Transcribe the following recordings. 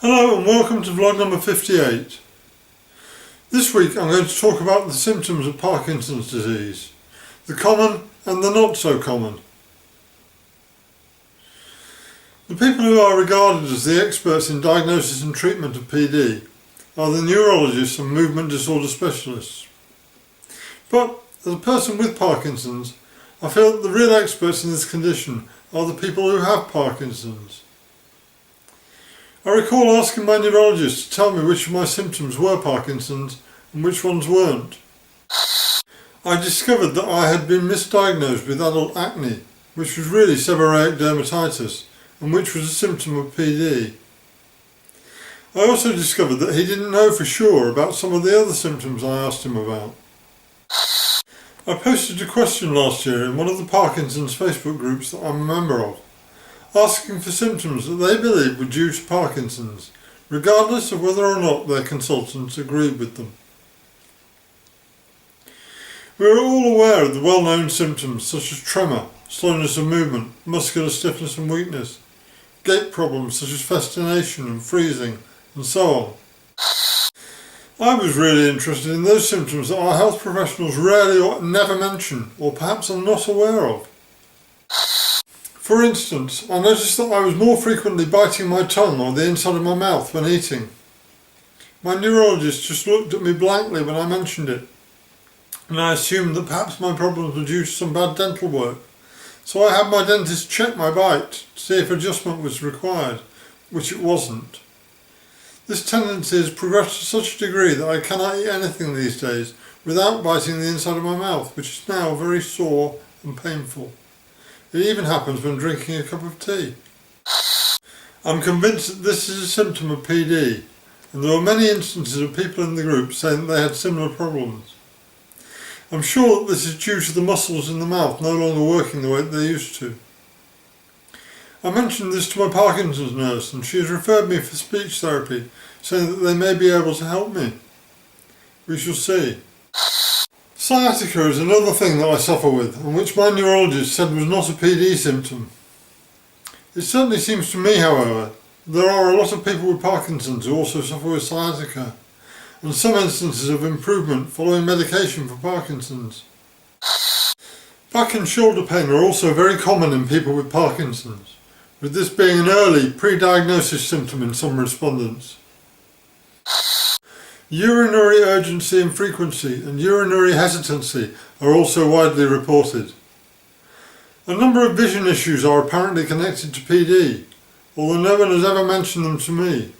Hello and welcome to vlog number 58. This week I'm going to talk about the symptoms of Parkinson's disease, the common and the not so common. The people who are regarded as the experts in diagnosis and treatment of PD are the neurologists and movement disorder specialists. But as a person with Parkinson's, I feel that the real experts in this condition are the people who have Parkinson's. I recall asking my neurologist to tell me which of my symptoms were Parkinson's and which ones weren't. I discovered that I had been misdiagnosed with adult acne, which was really seborrheic dermatitis and which was a symptom of PD. I also discovered that he didn't know for sure about some of the other symptoms I asked him about. I posted a question last year in one of the Parkinson's Facebook groups that I'm a member of, asking for symptoms that they believed were due to Parkinson's, regardless of whether or not their consultants agreed with them. We are all aware of the well-known symptoms such as tremor, slowness of movement, muscular stiffness and weakness, gait problems such as fascination and freezing, and so on. I was really interested in those symptoms that our health professionals rarely or never mention, or perhaps are not aware of. For instance, I noticed that I was more frequently biting my tongue or the inside of my mouth when eating. My neurologist just looked at me blankly when I mentioned it, and I assumed that perhaps my problems were due to some bad dental work. So I had my dentist check my bite to see if adjustment was required, which it wasn't. This tendency has progressed to such a degree that I cannot eat anything these days without biting the inside of my mouth, which is now very sore and painful. It even happens when drinking a cup of tea. I'm convinced that this is a symptom of PD, and there were many instances of people in the group saying that they had similar problems. I'm sure that this is due to the muscles in the mouth no longer working the way they used to. I mentioned this to my Parkinson's nurse and she has referred me for speech therapy, saying that they may be able to help me. We shall see. Sciatica is another thing that I suffer with, and which my neurologist said was not a PD symptom. It certainly seems to me, however, there are a lot of people with Parkinson's who also suffer with sciatica, and some instances of improvement following medication for Parkinson's. Back and shoulder pain are also very common in people with Parkinson's, with this being an early pre-diagnosis symptom in some respondents. Urinary urgency and frequency and urinary hesitancy are also widely reported. A number of vision issues are apparently connected to PD, although no one has ever mentioned them to me.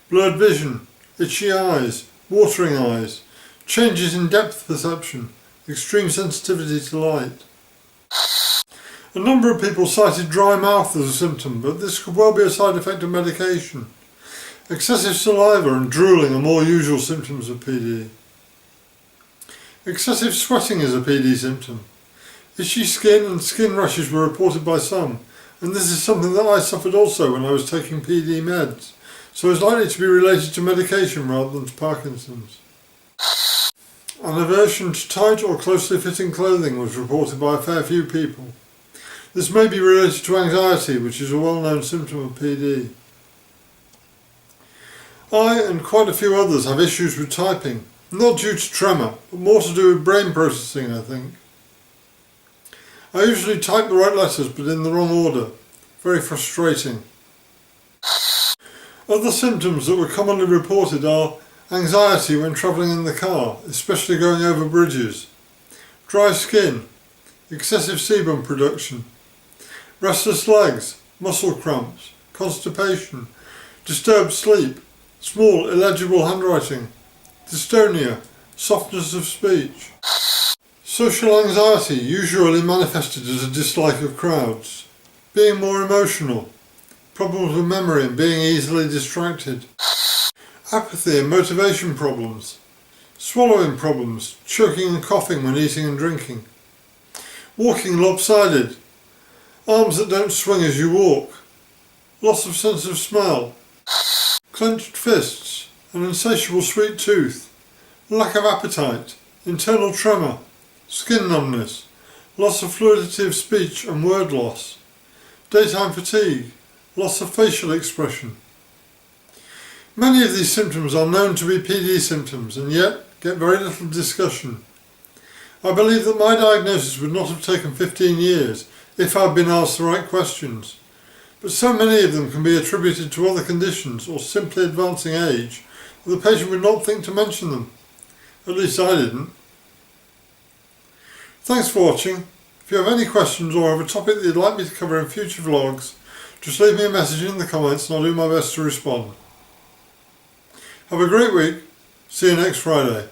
Blurred vision, itchy eyes, watering eyes, changes in depth perception, extreme sensitivity to light. A number of people cited dry mouth as a symptom, but this could well be a side effect of medication. Excessive saliva and drooling are more usual symptoms of PD. Excessive sweating is a PD symptom. Itchy skin and skin rashes were reported by some, and this is something that I suffered also when I was taking PD meds, so it's likely to be related to medication rather than to Parkinson's. An aversion to tight or closely fitting clothing was reported by a fair few people. This may be related to anxiety, which is a well-known symptom of PD. I and quite a few others have issues with typing, not due to tremor, but more to do with brain processing, I think. I usually type the right letters but in the wrong order. Very frustrating. Other symptoms that were commonly reported are anxiety when travelling in the car, especially going over bridges, dry skin, excessive sebum production, restless legs, muscle cramps, constipation, disturbed sleep, small illegible handwriting, dystonia, softness of speech. Social anxiety usually manifested as a dislike of crowds, being more emotional, problems with memory and being easily distracted, apathy and motivation problems, swallowing problems, choking and coughing when eating and drinking, walking lopsided, arms that don't swing as you walk, loss of sense of smell, clenched fists, an insatiable sweet tooth, lack of appetite, internal tremor, skin numbness, loss of fluidity of speech and word loss, daytime fatigue, loss of facial expression. Many of these symptoms are known to be PD symptoms and yet get very little discussion. I believe that my diagnosis would not have taken 15 years if I'd been asked the right questions. But so many of them can be attributed to other conditions or simply advancing age that the patient would not think to mention them. At least I didn't. Thanks for watching. If you have any questions or have a topic that you'd like me to cover in future vlogs, just leave me a message in the comments and I'll do my best to respond. Have a great week. See you next Friday.